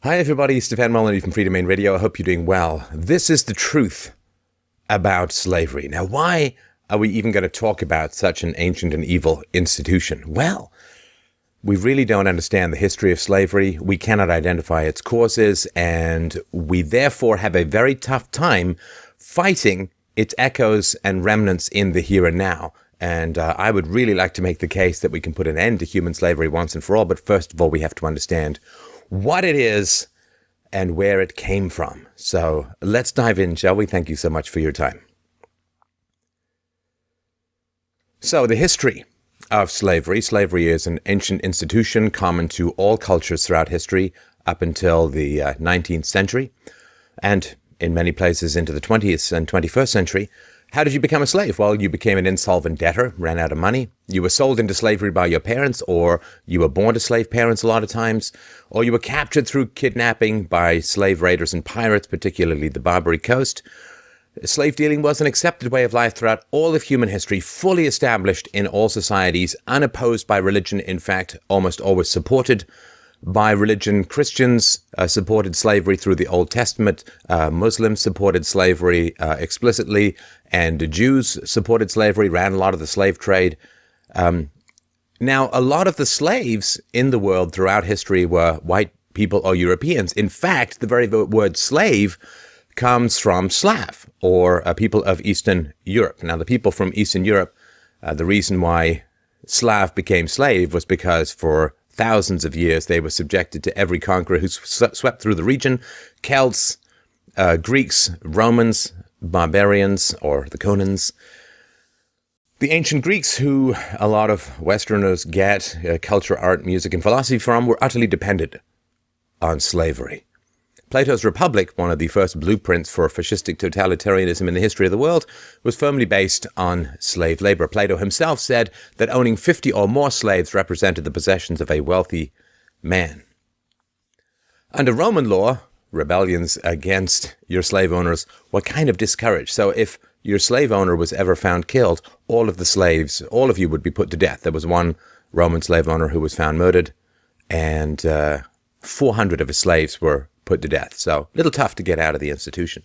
Hi everybody, Stefan Molyneux from Freedomain Radio. I hope you're doing well. This is the truth about slavery. Now, why are we even going to talk about such an ancient and evil institution? Well, we really don't understand the history of slavery. We cannot identify its causes, and we therefore have a very tough time fighting its echoes and remnants in the here and now. And I would really like to make the case that we can put an end to human slavery once and for all. But first of all, we have to understand what it is and where it came from. So let's dive in, shall we? Thank you so much for your time. So the history of slavery. Slavery is an ancient institution common to all cultures throughout history up until the 19th century, and in many places into the 20th and 21st century. How did you become a slave? Well, you became an insolvent debtor, ran out of money. You were sold into slavery by your parents, or you were born to slave parents a lot of times, or you were captured through kidnapping by slave raiders and pirates, particularly the Barbaric coast. Slave dealing was an accepted way of life throughout all of human history, fully established in all societies, unopposed by religion, in fact, almost always supported by religion. Christians supported slavery through the Old Testament. Muslims supported slavery explicitly, and Jews supported slavery, ran a lot of the slave trade. Now, a lot of the slaves in the world throughout history were white people or Europeans. In fact, the very word slave comes from Slav, or people of Eastern Europe. Now, the people from Eastern Europe, the reason why Slav became slave was because for thousands of years they were subjected to every conqueror who swept through the region. Celts, Greeks, Romans, barbarians, or the Conans. The ancient Greeks, who a lot of Westerners get culture, art, music, and philosophy from, were utterly dependent on slavery. Plato's Republic, one of the first blueprints for fascistic totalitarianism in the history of the world, was firmly based on slave labor. Plato himself said that owning 50 or more slaves represented the possessions of a wealthy man. Under Roman law, rebellions against your slave owners were kind of discouraged. So if your slave owner was ever found killed, all of the slaves, all of you would be put to death. There was one Roman slave owner who was found murdered, and 400 of his slaves were put to death. So a little tough to get out of the institution.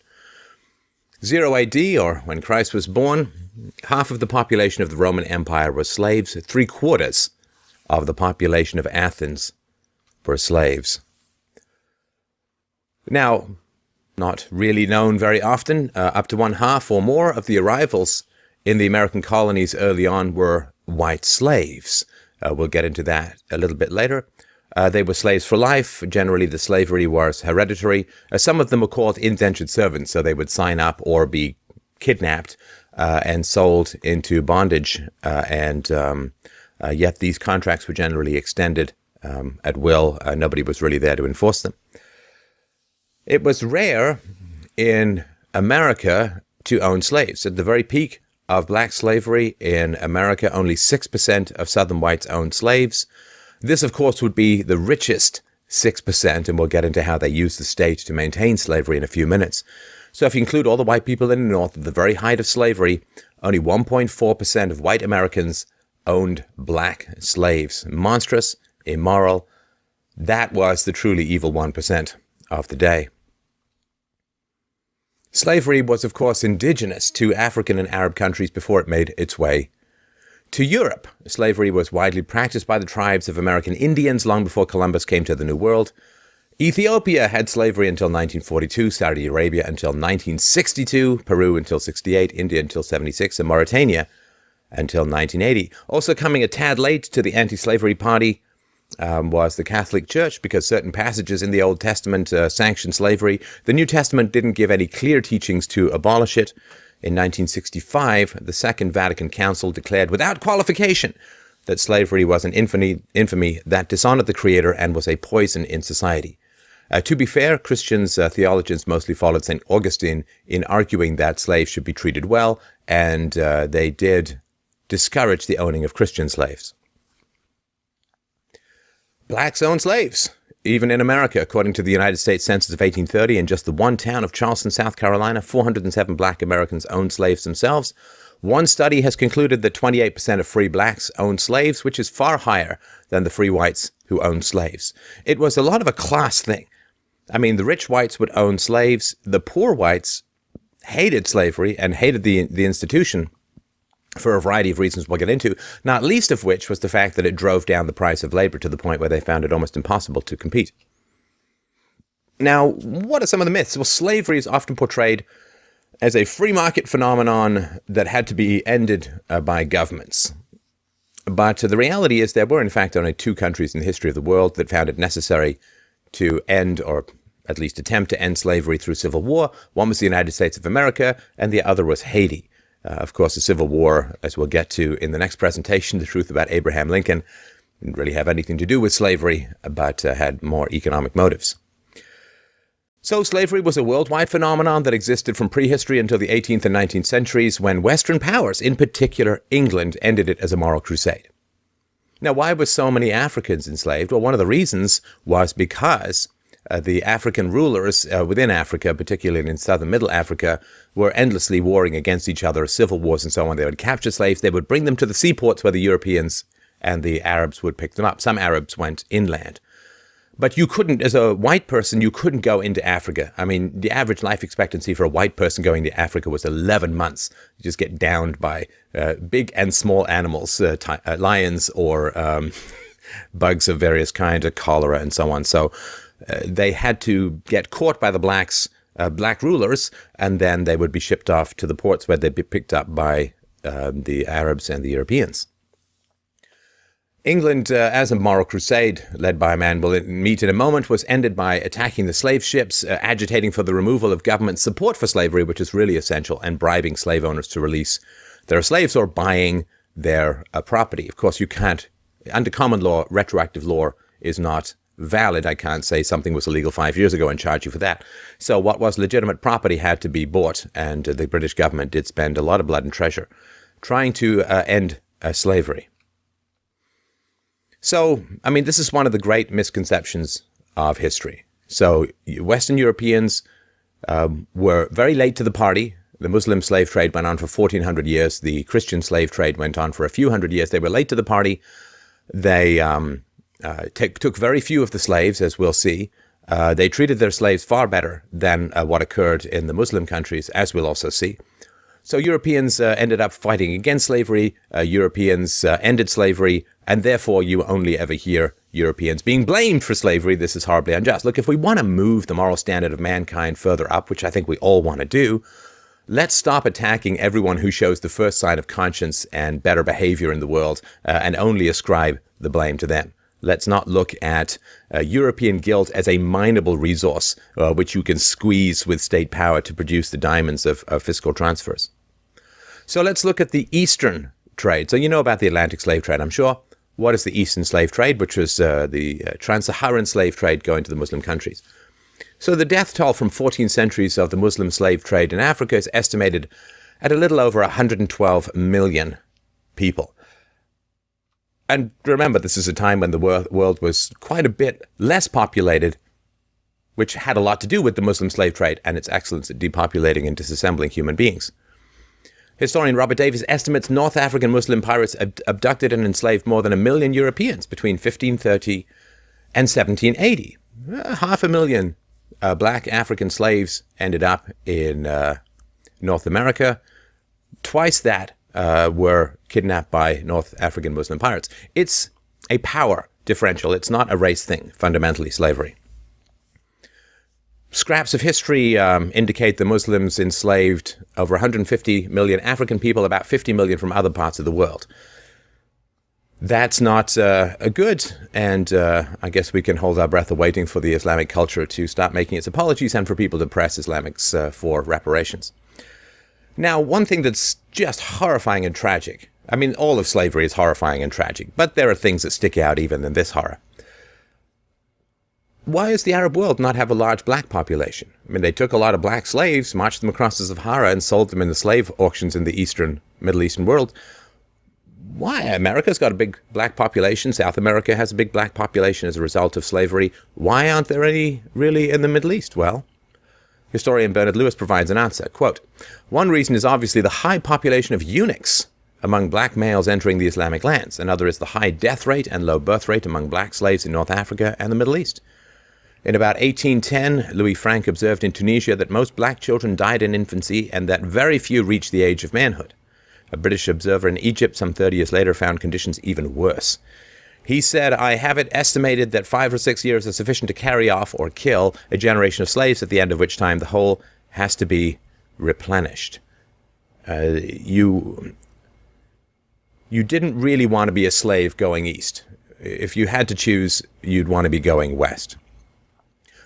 0 AD, or when Christ was born, half of the population of the Roman Empire was slaves. 3/4 of the population of Athens were slaves. Now, not really known very often, up to 1/2 or more of the arrivals in the American colonies early on were white slaves. We'll get into that a little bit later. They were slaves for life. Generally, the slavery was hereditary. Some of them were called indentured servants, so they would sign up or be kidnapped and sold into bondage. Yet these contracts were generally extended at will. Nobody was really there to enforce them. It was rare in America to own slaves. At the very peak of black slavery in America, only 6% of Southern whites owned slaves. This, of course, would be the richest 6%, and we'll get into how they used the state to maintain slavery in a few minutes. So if you include all the white people in the North at the very height of slavery, only 1.4% of white Americans owned black slaves. Monstrous, immoral. That was the truly evil 1% of the day. Slavery was, of course, indigenous to African and Arab countries before it made its way to Europe. Slavery was widely practiced by the tribes of American Indians long before Columbus came to the New World. Ethiopia had slavery until 1942, Saudi Arabia until 1962, Peru until 68, India until 76, and Mauritania until 1980. Also coming a tad late to the anti-slavery party was the Catholic Church, because certain passages in the Old Testament sanctioned slavery. The New Testament didn't give any clear teachings to abolish it. In 1965, the Second Vatican Council declared without qualification that slavery was an infamy that dishonored the Creator and was a poison in society. To be fair, Christians, theologians mostly followed St. Augustine in arguing that slaves should be treated well, and they did discourage the owning of Christian slaves. Blacks owned slaves, even in America. According to the United States Census of 1830, in just the one town of Charleston, South Carolina, 407 black Americans owned slaves themselves. One study has concluded that 28% of free blacks owned slaves, which is far higher than the free whites who owned slaves. It was a lot of a class thing. I mean, the rich whites would own slaves. The poor whites hated slavery and hated the institution for a variety of reasons we'll get into, not least of which was the fact that it drove down the price of labor to the point where they found it almost impossible to compete. Now, what are some of the myths? Well, slavery is often portrayed as a free market phenomenon that had to be ended by governments. But the reality is there were, in fact, only two countries in the history of the world that found it necessary to end, or at least attempt to end, slavery through civil war. One was the United States of America, and the other was Haiti. Of course, the Civil War, as we'll get to in the next presentation, the truth about Abraham Lincoln, didn't really have anything to do with slavery, but had more economic motives. So slavery was a worldwide phenomenon that existed from prehistory until the 18th and 19th centuries, when Western powers, in particular England, ended it as a moral crusade. Now, why were so many Africans enslaved? Well, one of the reasons was because the African rulers within Africa, particularly in southern Middle Africa, were endlessly warring against each other, civil wars and so on. They would capture slaves, they would bring them to the seaports where the Europeans and the Arabs would pick them up. Some Arabs went inland. But you couldn't, as a white person, you couldn't go into Africa. I mean, the average life expectancy for a white person going to Africa was 11 months. You just get downed by big and small animals, lions or bugs of various kinds, cholera and so on. So they had to get caught by the black rulers, and then they would be shipped off to the ports where they'd be picked up by the Arabs and the Europeans. England, as a moral crusade led by a man we'll meet in a moment, was ended by attacking the slave ships, agitating for the removal of government support for slavery, which is really essential, and bribing slave owners to release their slaves or buying their property. Of course, you can't, under common law, retroactive law is not valid. I can't say something was illegal 5 years ago and charge you for that. So what was legitimate property had to be bought, and the British government did spend a lot of blood and treasure trying to end slavery. So, I mean, this is one of the great misconceptions of history. So, Western Europeans were very late to the party. The Muslim slave trade went on for 1,400 years. The Christian slave trade went on for a few hundred years. They were late to the party. They took very few of the slaves, as we'll see. They treated their slaves far better than what occurred in the Muslim countries, as we'll also see. So Europeans ended up fighting against slavery. Europeans ended slavery, and therefore you only ever hear Europeans being blamed for slavery. This is horribly unjust. Look, if we want to move the moral standard of mankind further up, which I think we all want to do, let's stop attacking everyone who shows the first sign of conscience and better behavior in the world and only ascribe the blame to them. Let's not look at European guilt as a mineable resource which you can squeeze with state power to produce the diamonds of fiscal transfers. So let's look at the Eastern trade. So you know about the Atlantic slave trade, I'm sure. What is the Eastern slave trade, which was the trans-Saharan slave trade going to the Muslim countries? So the death toll from 14 centuries of the Muslim slave trade in Africa is estimated at a little over 112 million people. And remember, this is a time when the world was quite a bit less populated, which had a lot to do with the Muslim slave trade and its excellence at depopulating and disassembling human beings. Historian Robert Davis estimates North African Muslim pirates abducted and enslaved more than 1 million Europeans between 1530 and 1780. 500,000 black African slaves ended up in North America. Twice that were kidnapped by North African Muslim pirates. It's a power differential. It's not a race thing, fundamentally, slavery. Scraps of history indicate the Muslims enslaved over 150 million African people, about 50 million from other parts of the world. That's not a good, and I guess we can hold our breath awaiting for the Islamic culture to start making its apologies and for people to press Islamics for reparations. Now, one thing that's just horrifying and tragic, I mean, all of slavery is horrifying and tragic, but there are things that stick out even in this horror. Why does the Arab world not have a large black population? I mean, they took a lot of black slaves, marched them across the Sahara, and sold them in the slave auctions in the Middle Eastern world. Why? America's got a big black population. South America has a big black population as a result of slavery. Why aren't there any really in the Middle East? Well, historian Bernard Lewis provides an answer. Quote, "One reason is obviously the high population of eunuchs among black males entering the Islamic lands. Another is the high death rate and low birth rate among black slaves in North Africa and the Middle East. In about 1810, Louis Frank observed in Tunisia that most black children died in infancy and that very few reached the age of manhood. A British observer in Egypt some 30 years later found conditions even worse. He said, "I have it estimated that 5 or 6 years are sufficient to carry off or kill a generation of slaves, at the end of which time the whole has to be replenished." You didn't really want to be a slave going east. If you had to choose, you'd want to be going west.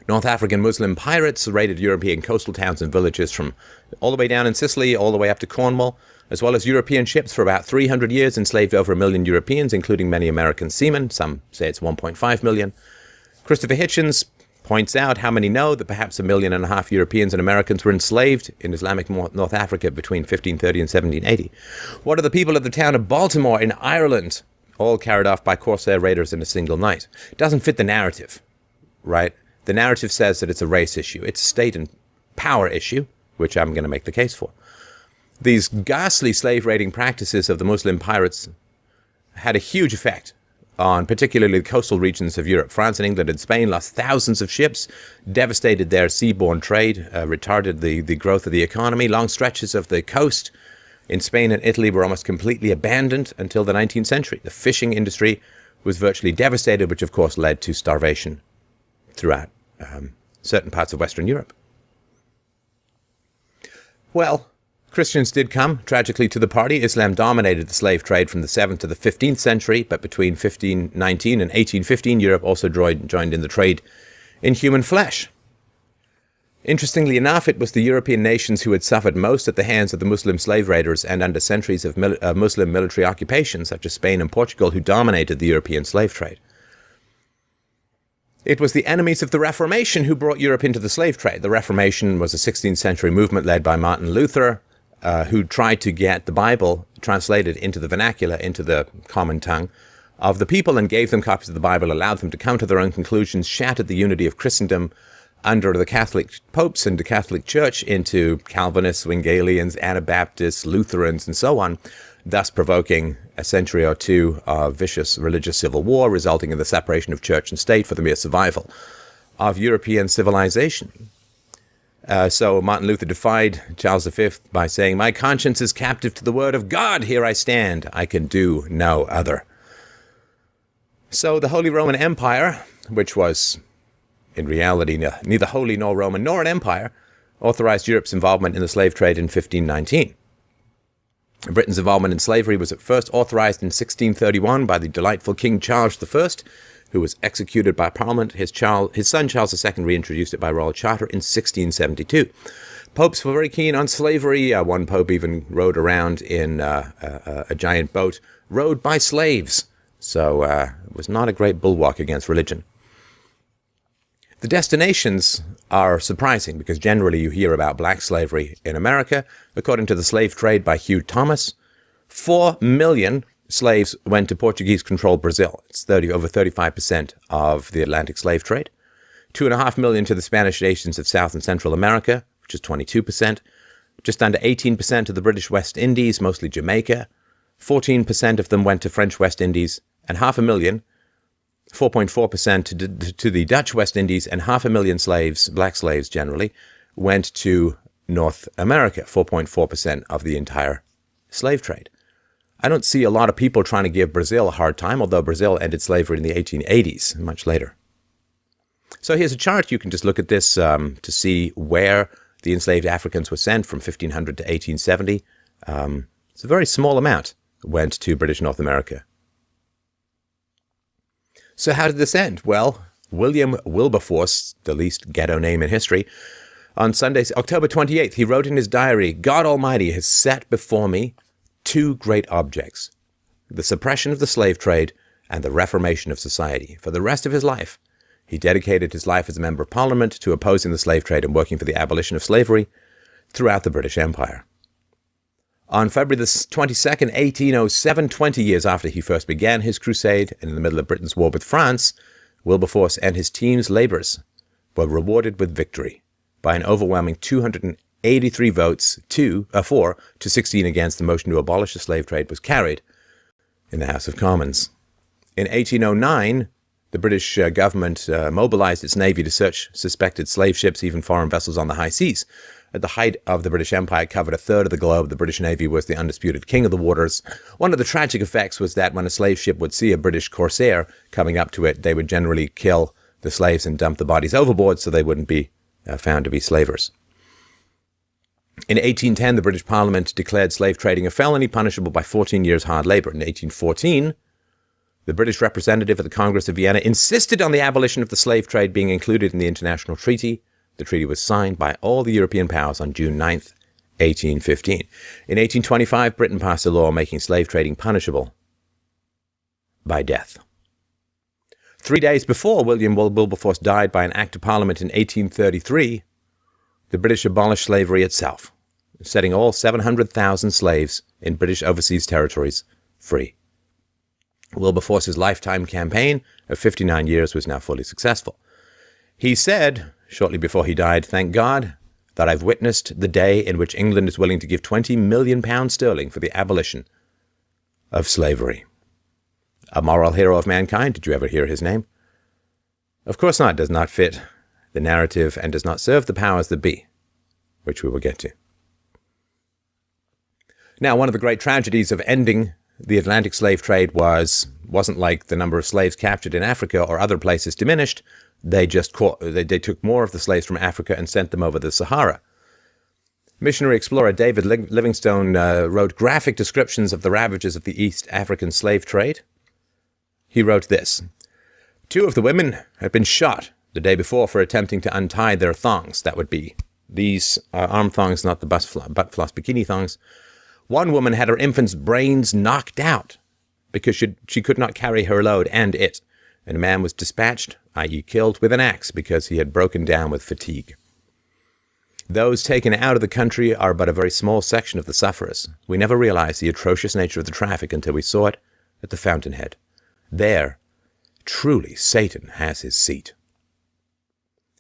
North African Muslim pirates raided European coastal towns and villages from all the way down in Sicily, all the way up to Cornwall, as well as European ships for about 300 years, enslaved over 1 million Europeans, including many American seamen. Some say it's 1.5 million. Christopher Hitchens points out, how many know that perhaps 1.5 million Europeans and Americans were enslaved in Islamic North Africa between 1530 and 1780. What are the people of the town of Baltimore in Ireland, all carried off by Corsair raiders in a single night? It doesn't fit the narrative, right? The narrative says that it's a race issue. It's a state and power issue, which I'm going to make the case for. These ghastly slave raiding practices of the Muslim pirates had a huge effect on particularly the coastal regions of Europe. France and England and Spain lost thousands of ships, devastated their seaborne trade, retarded the growth of the economy. Long stretches of the coast in Spain and Italy were almost completely abandoned until the 19th century. The fishing industry was virtually devastated, which of course led to starvation throughout certain parts of Western Europe. Well, Christians did come, tragically, to the party. Islam dominated the slave trade from the 7th to the 15th century, but between 1519 and 1815, Europe also joined in the trade in human flesh. Interestingly enough, it was the European nations who had suffered most at the hands of the Muslim slave raiders and under centuries of Muslim military occupation, such as Spain and Portugal, who dominated the European slave trade. It was the enemies of the Reformation who brought Europe into the slave trade. The Reformation was a 16th century movement led by Martin Luther, who tried to get the Bible translated into the vernacular, into the common tongue of the people, and gave them copies of the Bible, allowed them to come to their own conclusions, shattered the unity of Christendom under the Catholic popes and the Catholic Church into Calvinists, Zwinglians, Anabaptists, Lutherans, and so on, thus provoking a century or two of vicious religious civil war, resulting in the separation of church and state for the mere survival of European civilization. So Martin Luther defied Charles V by saying, "My conscience is captive to the word of God. Here I stand. I can do no other." So the Holy Roman Empire, which was in reality neither holy nor Roman nor an empire, authorized Europe's involvement in the slave trade in 1519. Britain's involvement in slavery was at first authorized in 1631 by the delightful King Charles I, who was executed by Parliament. His son Charles II reintroduced it by royal charter in 1672. Popes were very keen on slavery. One pope even rode around in a giant boat rowed by slaves. So it was not a great bulwark against religion. The destinations are surprising because generally you hear about black slavery in America. According to the Slave Trade by Hugh Thomas, 4 million slaves went to Portuguese-controlled Brazil. It's over 35% of the Atlantic slave trade. 2.5 million to the Spanish nations of South and Central America, which is 22%. Just under 18% to the British West Indies, mostly Jamaica. 14% of them went to French West Indies, and 500,000, 4.4% to the Dutch West Indies, and 500,000 slaves, black slaves generally, went to North America, 4.4% of the entire slave trade. I don't see a lot of people trying to give Brazil a hard time, although Brazil ended slavery in the 1880s, much later. So here's a chart. You can just look at this to see where the enslaved Africans were sent from 1500 to 1870. It's a very small amount went to British North America. So how did this end? Well, William Wilberforce, the least ghetto name in history, on Sunday, October 28th, he wrote in his diary, "God Almighty has set before me 2 great objects, the suppression of the slave trade and the reformation of society." For the rest of his life, he dedicated his life as a member of Parliament to opposing the slave trade and working for the abolition of slavery throughout the British Empire. On February the 22nd, 1807, 20 years after he first began his crusade and in the middle of Britain's war with France, Wilberforce and his team's labors were rewarded with victory by an overwhelming 283 votes, 4 to 16 against. The motion to abolish the slave trade was carried in the House of Commons. In 1809, The British government mobilized its navy to search suspected slave ships, even foreign vessels on the high seas. At the height of the British Empire, it covered a third of the globe. The British Navy was the undisputed king of the waters. One of the tragic effects was that when a slave ship would see a British corsair coming up to it, they would generally kill the slaves and dump the bodies overboard so they wouldn't be found to be slavers. In 1810, the British Parliament declared slave trading a felony punishable by 14 years hard labor. In 1814, the British representative at the Congress of Vienna insisted on the abolition of the slave trade being included in the international treaty. The treaty was signed by all the European powers on June 9th, 1815. In 1825, Britain passed a law making slave trading punishable by death. 3 days before William Wilberforce died by an act of Parliament in 1833, the British abolished slavery itself, setting all 700,000 slaves in British overseas territories free. Wilberforce's lifetime campaign of 59 years was now fully successful. He said, shortly before he died, "Thank God that I've witnessed the day in which England is willing to give £20 million for the abolition of slavery." A moral hero of mankind. Did you ever hear his name? Of course not. Does not fit the narrative and does not serve the powers that be, which we will get to. Now, one of the great tragedies of ending the Atlantic slave trade wasn't like the number of slaves captured in Africa or other places diminished. They just they took more of the slaves from Africa and sent them over the Sahara. Missionary explorer David Livingstone wrote graphic descriptions of the ravages of the East African slave trade. He wrote this: 2 of the women had been shot the day before for attempting to untie their thongs. That would be these arm thongs, not the butt floss bikini thongs. One woman had her infant's brains knocked out because she could not carry her load and it. And a man was dispatched, i.e. killed, with an axe because he had broken down with fatigue. Those taken out of the country are but a very small section of the sufferers. We never realized the atrocious nature of the traffic until we saw it at the fountainhead. There, truly, Satan has his seat.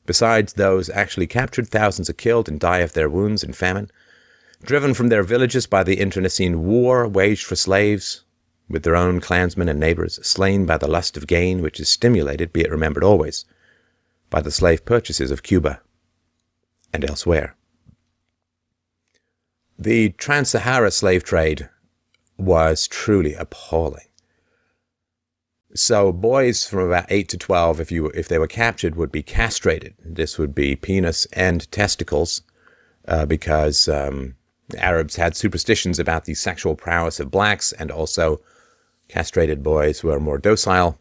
Besides those actually captured, thousands are killed and die of their wounds and famine, driven from their villages by the internecine war waged for slaves, with their own clansmen and neighbors, slain by the lust of gain, which is stimulated, be it remembered always, by the slave purchases of Cuba and elsewhere. The Trans-Sahara slave trade was truly appalling. So boys from about 8 to 12, if they were captured, would be castrated. This would be penis and testicles, because Arabs had superstitions about the sexual prowess of blacks, and also castrated boys were more docile,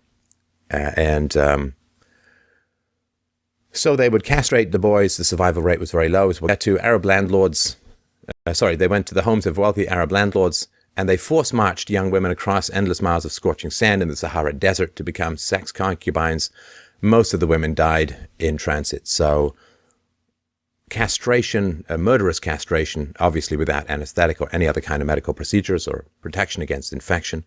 so they would castrate the boys. The survival rate was very low. As we'll get to, Arab landlords, they went to the homes of wealthy Arab landlords, and they force-marched young women across endless miles of scorching sand in the Sahara Desert to become sex concubines. Most of the women died in transit. So castration, murderous castration, obviously without anesthetic or any other kind of medical procedures or protection against infection,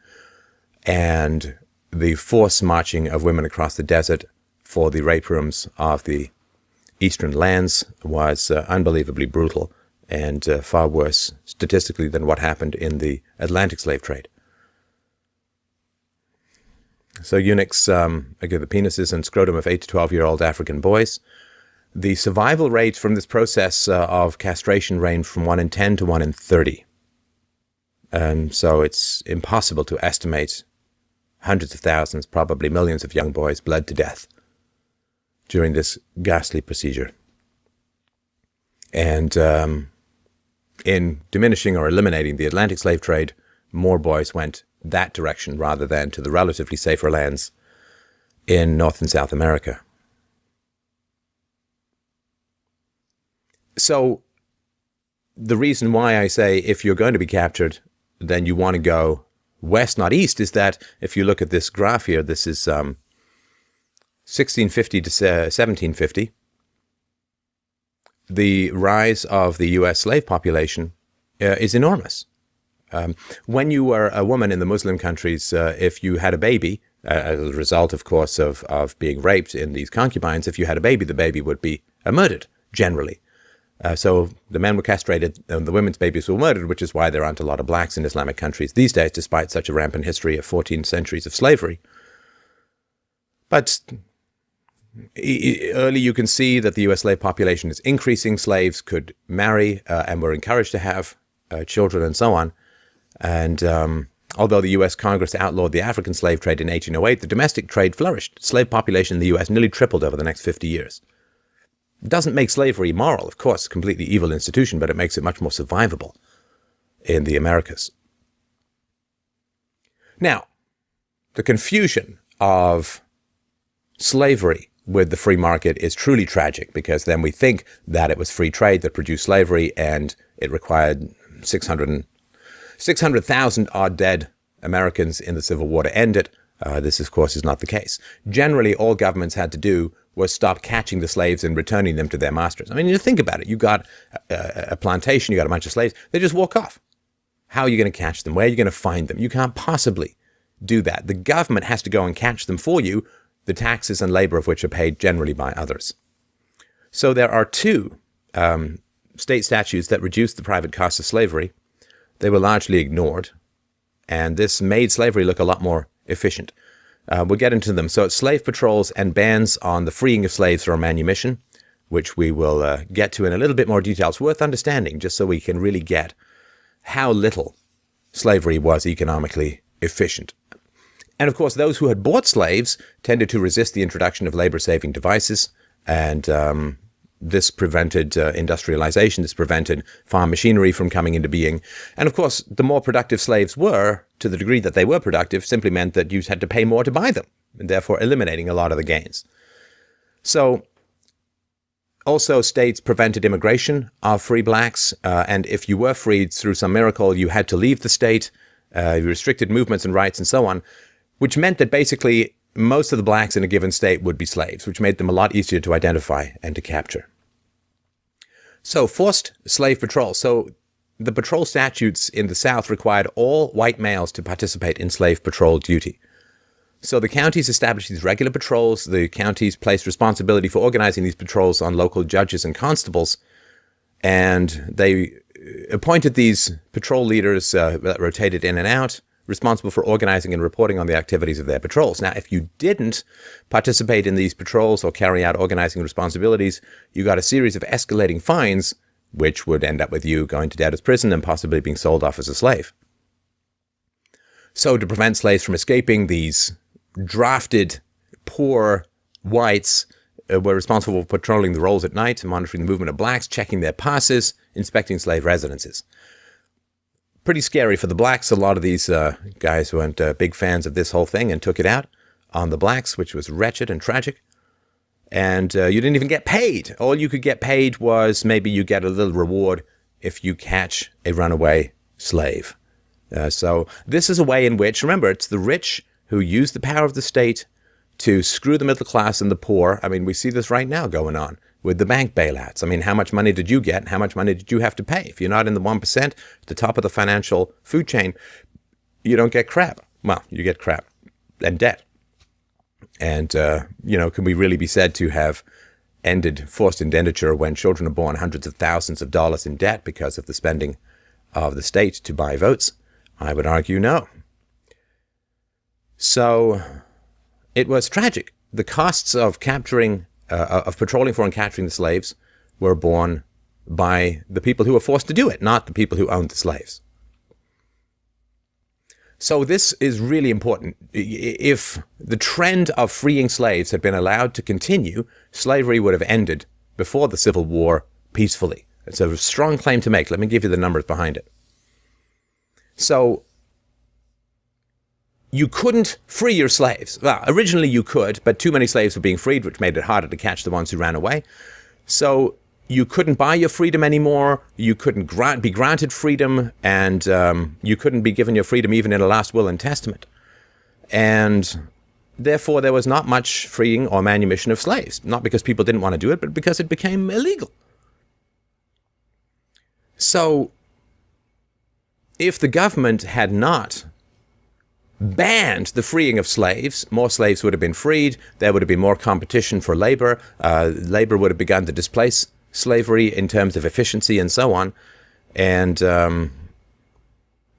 and the forced marching of women across the desert for the rape rooms of the eastern lands was unbelievably brutal and far worse statistically than what happened in the Atlantic slave trade. So eunuchs, again, the penises and scrotum of 8 to 12-year-old African boys. The survival rate from this process of castration ranged from 1 in 10 to 1 in 30. And so it's impossible to estimate. Hundreds of thousands, probably millions of young boys bled to death during this ghastly procedure. And in diminishing or eliminating the Atlantic slave trade, more boys went that direction rather than to the relatively safer lands in North and South America. So the reason why I say if you're going to be captured, then you want to go west, not east, is that if you look at this graph here, this is 1650 to 1750. The rise of the U.S. slave population is enormous. When you were a woman in the Muslim countries, if you had a baby, as a result, of course, of being raped in these concubines, if you had a baby, the baby would be murdered, generally. So the men were castrated and the women's babies were murdered, which is why there aren't a lot of blacks in Islamic countries these days, despite such a rampant history of 14 centuries of slavery. But early you can see that the U.S. slave population is increasing. Slaves could marry and were encouraged to have children and so on. And although the U.S. Congress outlawed the African slave trade in 1808, the domestic trade flourished. Slave population in the U.S. nearly tripled over the next 50 years. It doesn't make slavery immoral, of course, a completely evil institution, but it makes it much more survivable in the Americas. Now, the confusion of slavery with the free market is truly tragic, because then we think that it was free trade that produced slavery, and it required 600,000 odd dead Americans in the Civil War to end it. This, of course, is not the case. Generally, all governments had to do was stop catching the slaves and returning them to their masters. I mean, you think about it. You got a plantation, you got a bunch of slaves, they just walk off. How are you going to catch them? Where are you going to find them? You can't possibly do that. The government has to go and catch them for you, the taxes and labor of which are paid generally by others. So there are two state statutes that reduced the private costs of slavery. They were largely ignored, and this made slavery look a lot more efficient. We'll get into them. So it's slave patrols and bans on the freeing of slaves from manumission, which we will get to in a little bit more detail. It's worth understanding just so we can really get how little slavery was economically efficient. And of course, those who had bought slaves tended to resist the introduction of labor-saving devices, and this prevented industrialization. This prevented farm machinery from coming into being. And of course, the more productive slaves were, to the degree that they were productive, simply meant that you had to pay more to buy them, and therefore eliminating a lot of the gains. So also, states prevented immigration of free blacks, and if you were freed through some miracle, you had to leave the state. You restricted movements and rights and so on, which meant that basically most of the blacks in a given state would be slaves, which made them a lot easier to identify and to capture. So forced slave patrol. So the patrol statutes in the South required all white males to participate in slave patrol duty. So the counties established these regular patrols. The counties placed responsibility for organizing these patrols on local judges and constables, and they appointed these patrol leaders that rotated in and out, responsible for organizing and reporting on the activities of their patrols. Now, if you didn't participate in these patrols or carry out organizing responsibilities, you got a series of escalating fines, which would end up with you going to debtor's prison and possibly being sold off as a slave. So to prevent slaves from escaping, these drafted poor whites were responsible for patrolling the rolls at night, monitoring the movement of blacks, checking their passes, inspecting slave residences. Pretty scary for the blacks. A lot of these guys weren't big fans of this whole thing and took it out on the blacks, which was wretched and tragic. And you didn't even get paid. All you could get paid was maybe you get a little reward if you catch a runaway slave. So this is a way in which, remember, it's the rich who use the power of the state to screw the middle class and the poor. I mean, we see this right now going on with the bank bailouts. I mean, how much money did you get? How much money did you have to pay? If you're not in the 1%, at the top of the financial food chain, you don't get crap. Well, you get crap and debt. And, can we really be said to have ended forced indenture when children are born hundreds of thousands of dollars in debt because of the spending of the state to buy votes? I would argue no. So it was tragic. The costs of capturing of patrolling for and capturing the slaves were borne by the people who were forced to do it, not the people who owned the slaves. So this is really important. If the trend of freeing slaves had been allowed to continue, slavery would have ended before the Civil War peacefully. It's a strong claim to make. Let me give you the numbers behind it. So you couldn't free your slaves. Well, originally you could, but too many slaves were being freed, which made it harder to catch the ones who ran away. So you couldn't buy your freedom anymore. You couldn't be granted freedom, and you couldn't be given your freedom even in a last will and testament. And therefore, there was not much freeing or manumission of slaves, not because people didn't want to do it, but because it became illegal. So if the government had not banned the freeing of slaves, more slaves would have been freed. There would have been more competition for labor. Labor would have begun to displace slavery in terms of efficiency and so on. And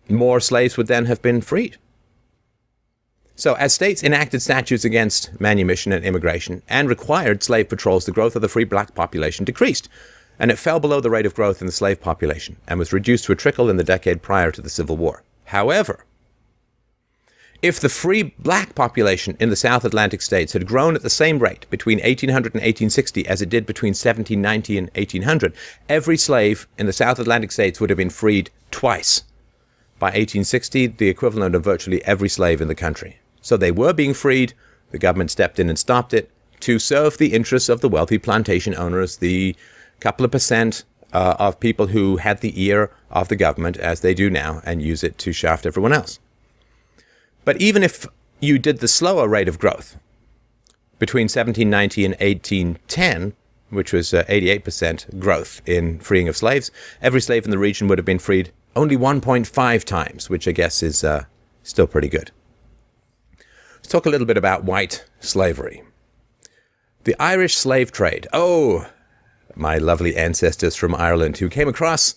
more slaves would then have been freed. So as states enacted statutes against manumission and immigration and required slave patrols, the growth of the free black population decreased, and it fell below the rate of growth in the slave population and was reduced to a trickle in the decade prior to the Civil War. However, if the free black population in the South Atlantic states had grown at the same rate between 1800 and 1860 as it did between 1790 and 1800, every slave in the South Atlantic states would have been freed twice. By 1860, the equivalent of virtually every slave in the country. So they were being freed. The government stepped in and stopped it to serve the interests of the wealthy plantation owners, the couple of percent of people who had the ear of the government, as they do now, and use it to shaft everyone else. But even if you did the slower rate of growth between 1790 and 1810, which was 88% growth in freeing of slaves, every slave in the region would have been freed only 1.5 times, which I guess is still pretty good. Let's talk a little bit about white slavery. The Irish slave trade. Oh, my lovely ancestors from Ireland who came across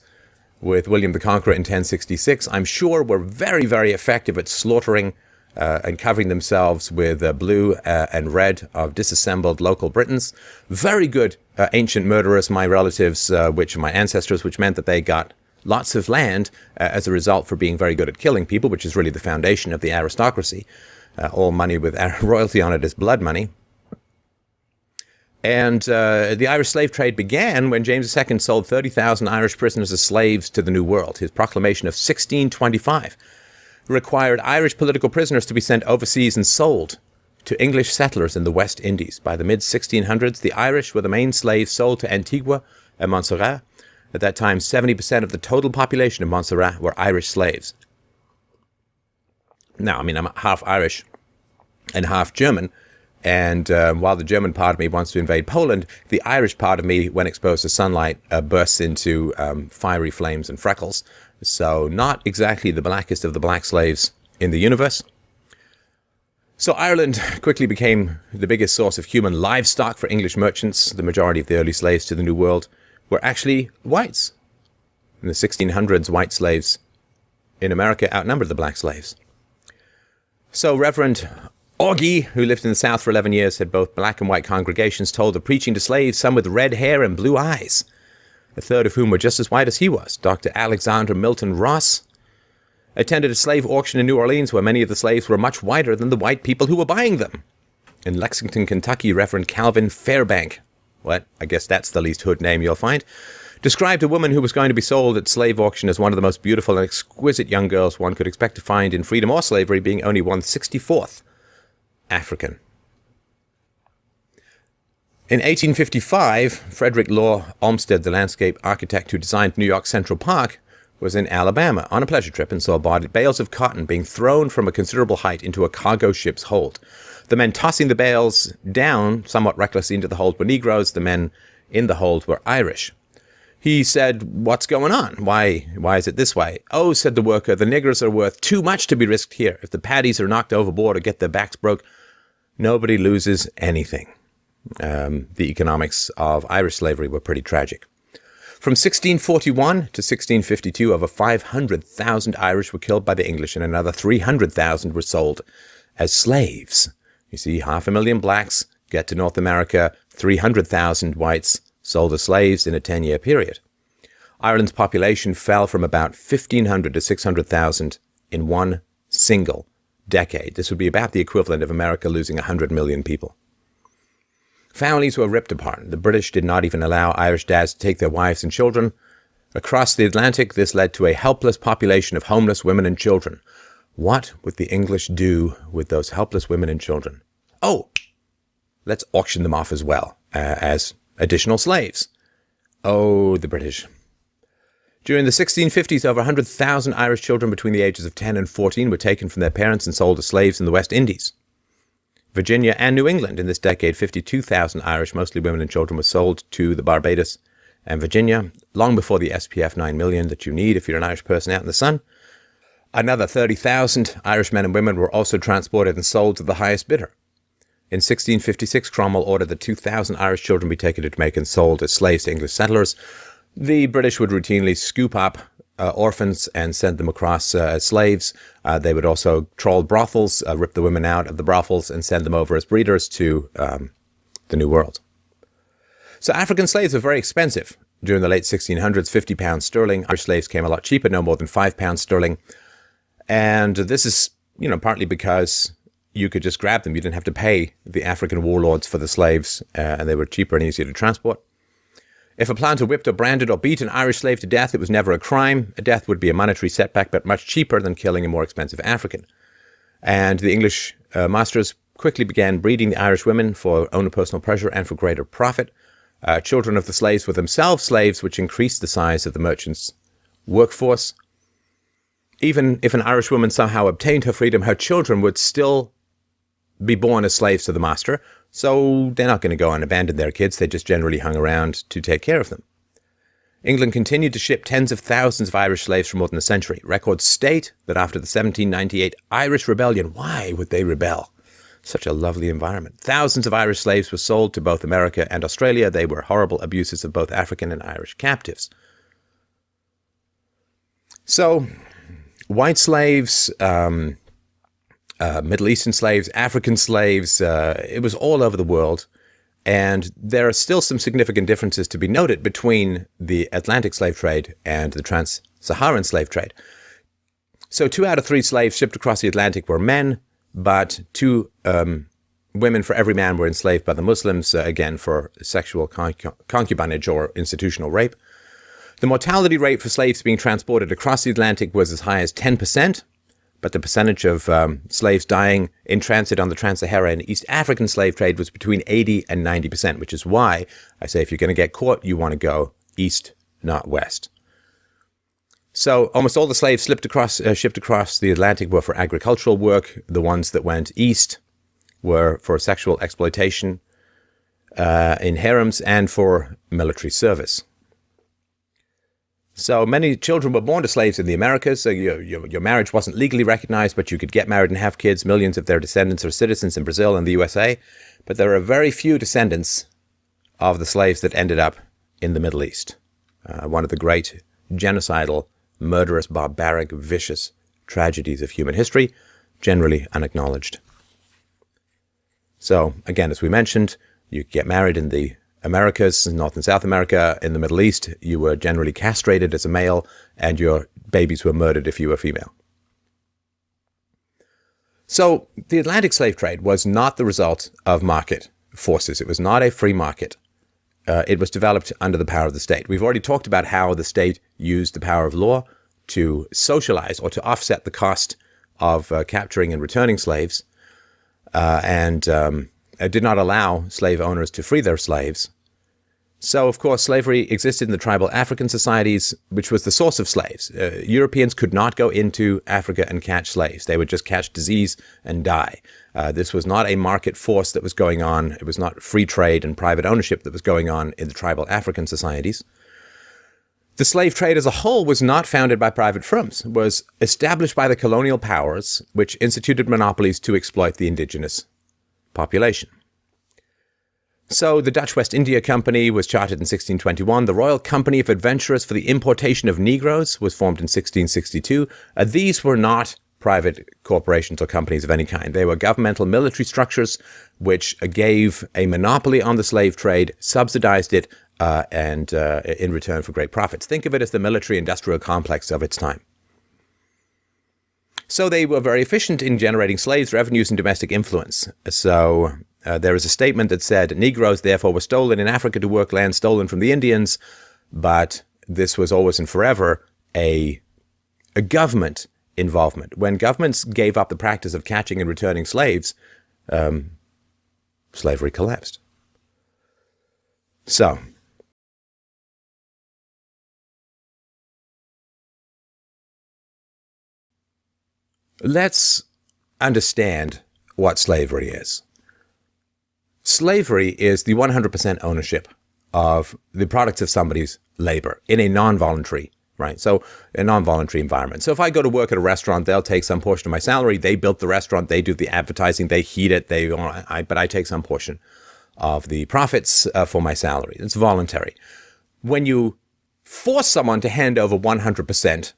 with William the Conqueror in 1066, I'm sure were very, very effective at slaughtering and covering themselves with blue and red of disassembled local Britons. Very good ancient murderers, my relatives, my ancestors, which meant that they got lots of land as a result for being very good at killing people, which is really the foundation of the aristocracy. All money with royalty on it is blood money. And the Irish slave trade began when James II sold 30,000 Irish prisoners as slaves to the New World. His proclamation of 1625 required Irish political prisoners to be sent overseas and sold to English settlers in the West Indies. By the mid-1600s, the Irish were the main slaves sold to Antigua and Montserrat. At that time, 70% of the total population of Montserrat were Irish slaves. Now, I mean, I'm half Irish and half German. And while the German part of me wants to invade Poland, the Irish part of me, when exposed to sunlight, bursts into fiery flames and freckles. So not exactly the blackest of the black slaves in the universe. So Ireland quickly became the biggest source of human livestock for English merchants. The majority of the early slaves to the New World were actually whites. In the 1600s, white slaves in America outnumbered the black slaves. So Reverend Augie, who lived in the South for 11 years, had both black and white congregations, told of preaching to slaves, some with red hair and blue eyes, a third of whom were just as white as he was. Dr. Alexander Milton Ross attended a slave auction in New Orleans where many of the slaves were much whiter than the white people who were buying them. In Lexington, Kentucky, Reverend Calvin Fairbank, I guess that's the least hood name you'll find, described a woman who was going to be sold at slave auction as one of the most beautiful and exquisite young girls one could expect to find in freedom or slavery, being only 1/64th African. In 1855, Frederick Law Olmsted, the landscape architect who designed New York Central Park, was in Alabama on a pleasure trip and saw bales of cotton being thrown from a considerable height into a cargo ship's hold. The men tossing the bales down somewhat recklessly into the hold were Negroes. The men in the hold were Irish. He said, "What's going on? Why is it this way?" "Oh," said the worker, "the niggers are worth too much to be risked here. If the paddies are knocked overboard or get their backs broke, nobody loses anything." The economics of Irish slavery were pretty tragic. From 1641 to 1652, over 500,000 Irish were killed by the English, and another 300,000 were sold as slaves. You see, 500,000 blacks get to North America, 300,000 whites sold as slaves in a 10-year period. Ireland's population fell from about 1,500 to 600,000 in one single decade. This would be about the equivalent of America losing 100 million people. Families were ripped apart. The British did not even allow Irish dads to take their wives and children. Across the Atlantic, this led to a helpless population of homeless women and children. What would the English do with those helpless women and children? Oh, let's auction them off as well, as additional slaves. Oh, the British. During the 1650s, over 100,000 Irish children between the ages of 10 and 14 were taken from their parents and sold as slaves in the West Indies. Virginia and New England in this decade, 52,000 Irish, mostly women and children, were sold to the Barbados and Virginia, long before the SPF 9 million that you need if you're an Irish person out in the sun. Another 30,000 Irish men and women were also transported and sold to the highest bidder. In 1656, Cromwell ordered that 2,000 Irish children be taken to Jamaica and sold as slaves to English settlers. The British would routinely scoop up orphans and send them across as slaves. They would also trawl brothels, rip the women out of the brothels, and send them over as breeders to the New World. So African slaves were very expensive. During the late 1600s, 50 pounds sterling. Irish slaves came a lot cheaper, no more than 5 pounds sterling. And this is, partly because you could just grab them. You didn't have to pay the African warlords for the slaves, and they were cheaper and easier to transport. If a planter whipped or branded or beat an Irish slave to death, it was never a crime. A death would be a monetary setback, but much cheaper than killing a more expensive African. And the English masters quickly began breeding the Irish women for own personal pleasure and for greater profit. Children of the slaves were themselves slaves, which increased the size of the merchants' workforce. Even if an Irish woman somehow obtained her freedom, her children would still be born as slaves to the master, so they're not going to go and abandon their kids. They just generally hung around to take care of them. England continued to ship tens of thousands of Irish slaves for more than a century. Records state that after the 1798 Irish Rebellion, why would they rebel? Such a lovely environment. Thousands of Irish slaves were sold to both America and Australia. They were horrible abuses of both African and Irish captives. So, white slaves, Middle Eastern slaves, African slaves, it was all over the world. And there are still some significant differences to be noted between the Atlantic slave trade and the trans-Saharan slave trade. So 2 out of 3 slaves shipped across the Atlantic were men, but 2 women for every man were enslaved by the Muslims, again, for sexual concubinage or institutional rape. The mortality rate for slaves being transported across the Atlantic was as high as 10%, but the percentage of slaves dying in transit on the Trans-Saharan and East African slave trade was between 80 and 90%, which is why I say if you're going to get caught, you want to go east, not west. So almost all the slaves shipped across the Atlantic were for agricultural work. The ones that went east were for sexual exploitation in harems and for military service. So many children were born to slaves in the Americas. So your marriage wasn't legally recognized, but you could get married and have kids. Millions of their descendants are citizens in Brazil and the USA. But there are very few descendants of the slaves that ended up in the Middle East. One of the great genocidal, murderous, barbaric, vicious tragedies of human history, generally unacknowledged. So, again, as we mentioned, you get married in the Americas, North and South America. In the Middle East, you were generally castrated as a male, and your babies were murdered if you were female. So, the Atlantic slave trade was not the result of market forces. It was not a free market. It was developed under the power of the state. We've already talked about how the state used the power of law to socialize or to offset the cost of capturing and returning slaves, and did not allow slave owners to free their slaves. So, of course, slavery existed in the tribal African societies, which was the source of slaves. Europeans could not go into Africa and catch slaves. They would just catch disease and die. This was not a market force that was going on. It was not free trade and private ownership that was going on in the tribal African societies. The slave trade as a whole was not founded by private firms. It was established by the colonial powers, which instituted monopolies to exploit the indigenous population. So the Dutch West India Company was chartered in 1621. The Royal Company of Adventurers for the Importation of Negroes was formed in 1662. These were not private corporations or companies of any kind. They were governmental military structures which gave a monopoly on the slave trade, subsidized it, and in return for great profits. Think of it as the military-industrial complex of its time. So they were very efficient in generating slaves, revenues, and domestic influence. So there is a statement that said, Negroes, therefore, were stolen in Africa to work land stolen from the Indians, but this was always and forever a government involvement. When governments gave up the practice of catching and returning slaves, slavery collapsed. So, let's understand what slavery is. Slavery is the 100% ownership of the products of somebody's labor in a non-voluntary, right? So a non-voluntary environment. So if I go to work at a restaurant, they'll take some portion of my salary. They built the restaurant. They do the advertising. They heat it. But I take some portion of the profits for my salary. It's voluntary. When you force someone to hand over 100%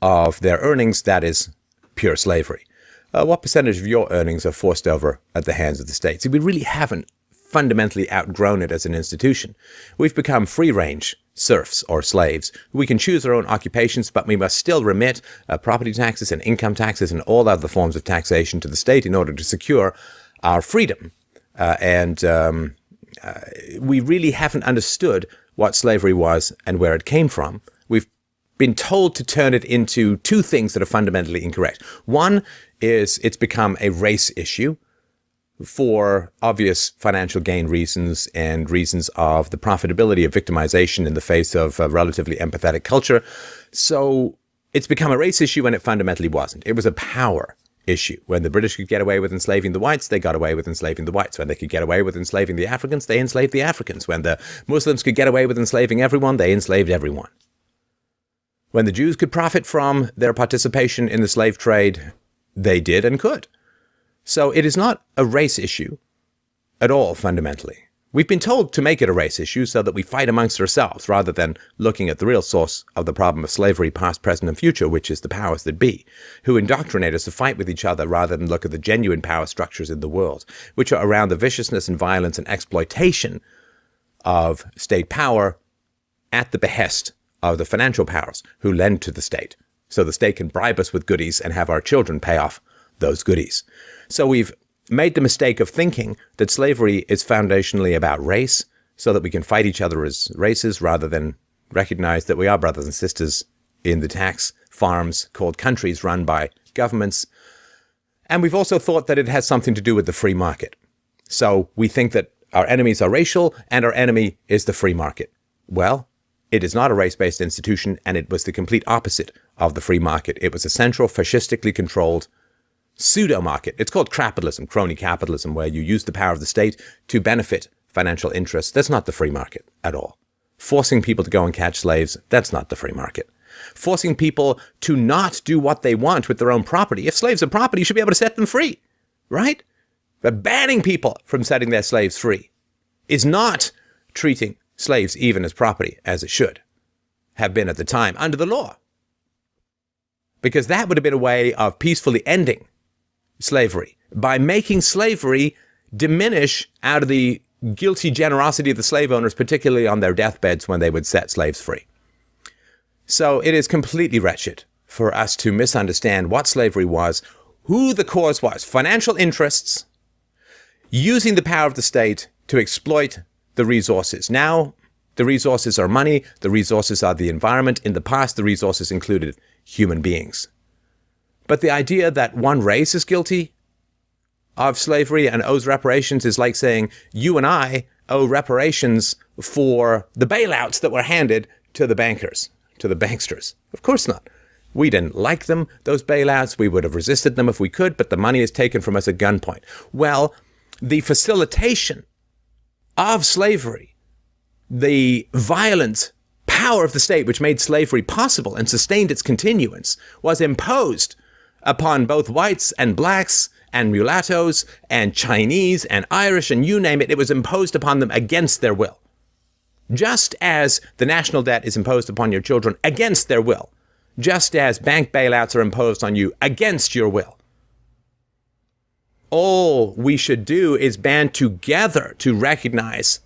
of their earnings, that is pure slavery. What percentage of your earnings are forced over at the hands of the state? See, we really haven't fundamentally outgrown it as an institution. We've become free-range serfs or slaves. We can choose our own occupations, but we must still remit property taxes and income taxes and all other forms of taxation to the state in order to secure our freedom. We really haven't understood what slavery was and where it came from. We've been told to turn it into two things that are fundamentally incorrect. One is it's become a race issue for obvious financial gain reasons and reasons of the profitability of victimization in the face of a relatively empathetic culture. So it's become a race issue when it fundamentally wasn't. It was a power issue. When the British could get away with enslaving the whites, they got away with enslaving the whites. When they could get away with enslaving the Africans, they enslaved the Africans. When the Muslims could get away with enslaving everyone, they enslaved everyone. When the Jews could profit from their participation in the slave trade, they did and could. So it is not a race issue at all, fundamentally. We've been told to make it a race issue so that we fight amongst ourselves rather than looking at the real source of the problem of slavery, past, present, and future, which is the powers that be, who indoctrinate us to fight with each other rather than look at the genuine power structures in the world, which are around the viciousness and violence and exploitation of state power at the behest of the financial powers who lend to the state, so the state can bribe us with goodies and have our children pay off those goodies. So we've made the mistake of thinking that slavery is foundationally about race, so that we can fight each other as races rather than recognize that we are brothers and sisters in the tax farms called countries run by governments. And we've also thought that it has something to do with the free market. So we think that our enemies are racial and our enemy is the free market. Well, it is not a race-based institution, and it was the complete opposite of the free market. It was a central, fascistically controlled pseudo-market. It's called capitalism, crony capitalism, where you use the power of the state to benefit financial interests. That's not the free market at all. Forcing people to go and catch slaves, that's not the free market. Forcing people to not do what they want with their own property. If slaves are property, you should be able to set them free, right? But banning people from setting their slaves free is not treating slaves even as property, as it should have been at the time under the law. Because that would have been a way of peacefully ending slavery by making slavery diminish out of the guilty generosity of the slave owners, particularly on their deathbeds when they would set slaves free. So it is completely wretched for us to misunderstand what slavery was, who the cause was, financial interests, using the power of the state to exploit the resources. Now, the resources are money, the resources are the environment. In the past, the resources included human beings. But the idea that one race is guilty of slavery and owes reparations is like saying you and I owe reparations for the bailouts that were handed to the bankers, to the banksters. Of course not. We didn't like them, those bailouts. We would have resisted them if we could, but the money is taken from us at gunpoint. Well, the facilitation of slavery, the violent power of the state which made slavery possible and sustained its continuance, was imposed upon both whites and blacks and mulattoes and Chinese and Irish and you name it. It was imposed upon them against their will. Just as the national debt is imposed upon your children against their will. Just as bank bailouts are imposed on you against your will. All we should do is band together to recognize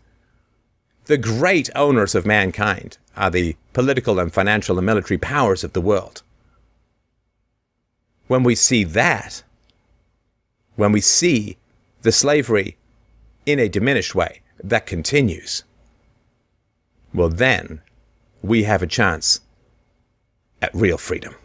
the great owners of mankind are the political and financial and military powers of the world. When we see that, when we see the slavery in a diminished way that continues, well then we have a chance at real freedom.